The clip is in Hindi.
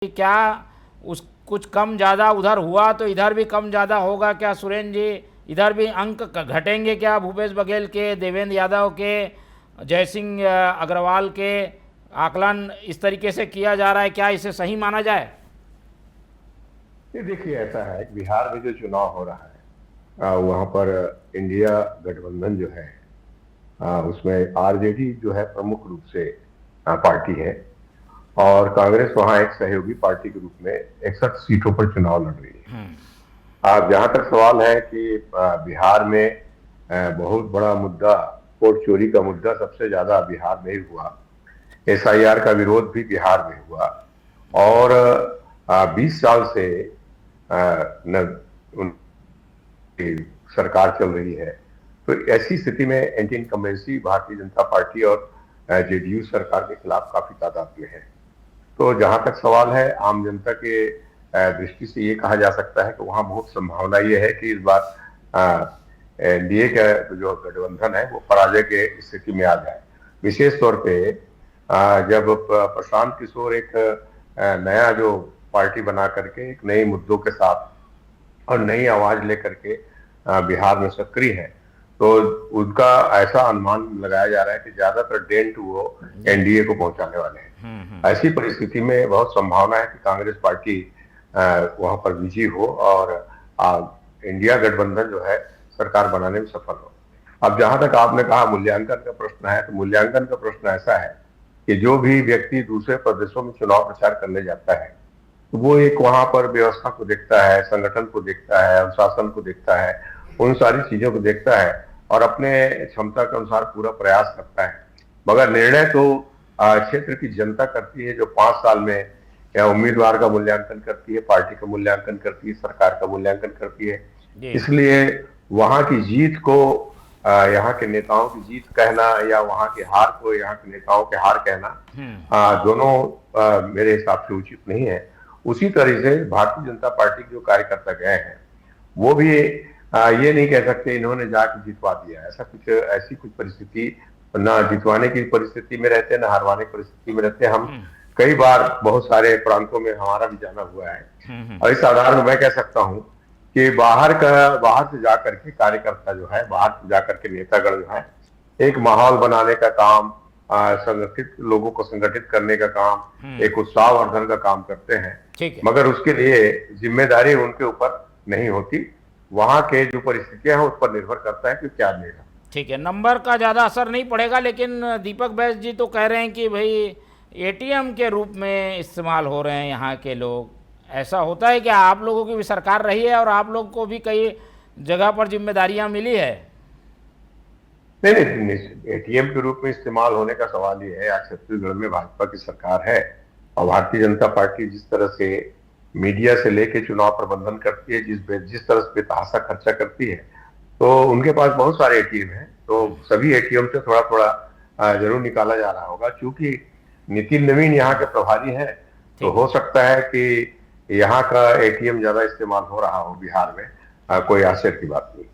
क्या उस कुछ कम ज़्यादा उधर हुआ तो इधर भी कम ज़्यादा होगा क्या सुरेंद्र जी? इधर भी अंक घटेंगे क्या? भूपेश बघेल के, देवेंद्र यादव के, जयसिंह अग्रवाल के आकलन इस तरीके से किया जा रहा है, क्या इसे सही माना जाए? ये देखिए, ऐसा है कि बिहार में जो चुनाव हो रहा है वहां पर इंडिया गठबंधन जो है उसमें आरजेडी जो है प्रमुख रूप से पार्टी है। और कांग्रेस वहां एक सहयोगी पार्टी के रूप में 61 सीटों पर चुनाव लड़ रही है। अब जहां तक सवाल है कि बिहार में बहुत बड़ा मुद्दा, वोट चोरी का मुद्दा सबसे ज्यादा बिहार में ही हुआ। एसआईआर का विरोध भी बिहार में हुआ। और 20 साल से उनकी सरकार चल रही है। तो ऐसी स्थिति में anti incumbency Bharatiya Janata party और जेडीयू सरकार के खिलाफ काफी तादाद में है। तो जहां तक सवाल है, आम जनता के दृष्टि से ये कहा जा सकता है कि वहां बहुत संभावना ये है कि इस बार एनडीए का जो गठबंधन है वो पराजय के स्थिति में आ जाए। विशेष तौर पे जब प्रशांत किशोर एक नया जो पार्टी बना करके एक नए मुद्दों के साथ और नई आवाज लेकर के बिहार में सक्रिय है, तो उनका ऐसा अनुमान लगाया जा रहा है कि ज्यादातर डेंट वो एनडीए को पहुंचाने वाले हैं। ऐसी परिस्थिति में बहुत संभावना है कि कांग्रेस पार्टी वहां पर विजयी हो और इंडिया गठबंधन जो है सरकार बनाने में सफल हो। अब जहां तक आपने कहा मूल्यांकन का प्रश्न है, तो मूल्यांकन का प्रश्न ऐसा है कि जो भी व्यक्ति दूसरे प्रदेशों में चुनाव प्रचार करने जाता है, तो वो एक वहां पर व्यवस्था को देखता है, संगठन को देखता है, अनुशासन को देखता है, उन सारी चीजों को देखता है और अपने क्षमता के अनुसार पूरा प्रयास करता है। मगर निर्णय तो क्षेत्र की जनता करती है, जो 5 साल में या उम्मीदवार का मूल्यांकन करती है, पार्टी का मूल्यांकन करती है, सरकार का मूल्यांकन करती है। इसलिए वहां की जीत को यहाँ के नेताओं की जीत कहना या वहां की हार को यहाँ के नेताओं के हार कहना दोनों मेरे हिसाब से उचित नहीं है। उसी तरह से भारतीय जनता पार्टी के जो कार्यकर्ता गए हैं वो भी ये नहीं कह सकते इन्होंने जाकर जितवा दिया। ऐसी कुछ परिस्थिति ना जितवाने की परिस्थिति में रहते, ना हारवाने की परिस्थिति में रहते। हम कई बार बहुत सारे प्रांतों में हमारा भी जाना हुआ है और इस आधार में मैं कह सकता हूँ कि बाहर से जाकर के कार्यकर्ता जो है, बाहर से जाकर के नेतागण जो है, एक माहौल बनाने का काम, संगठित लोगों को संगठित करने का काम, एक उत्साहवर्धन का काम करते हैं। मगर उसके लिए जिम्मेदारी उनके ऊपर नहीं होती, वहां के जो परिस्थितियां हैं उस पर निर्भर करता है कि क्या लेगा। ठीक है, नंबर का ज़्यादा असर नहीं पड़ेगा, लेकिन दीपक बैस जी तो कह रहे हैं कि भाई एटीएम के रूप में इस्तेमाल हो रहे हैं यहाँ के लोग। ऐसा होता है कि आप लोगों की भी सरकार रही है और आप लोग को भी कई जगह पर जिम्मेदारियां मिली है? नहीं, एटीएम के रूप में इस्तेमाल होने का सवाल ये है, आज छत्तीसगढ़ में भाजपा की सरकार है और भारतीय जनता पार्टी जिस तरह से मीडिया से लेके चुनाव प्रबंधन करती है, जिस तरह से बेतहाशा खर्चा करती है, तो उनके पास बहुत सारे एटीएम हैं। तो सभी एटीएम से थोड़ा थोड़ा जरूर निकाला जा रहा होगा। चूंकि नितिन नवीन यहाँ के प्रभारी हैं, तो हो सकता है कि यहाँ का एटीएम ज्यादा इस्तेमाल हो रहा हो बिहार में। कोई आश्चर्य की बात नहीं।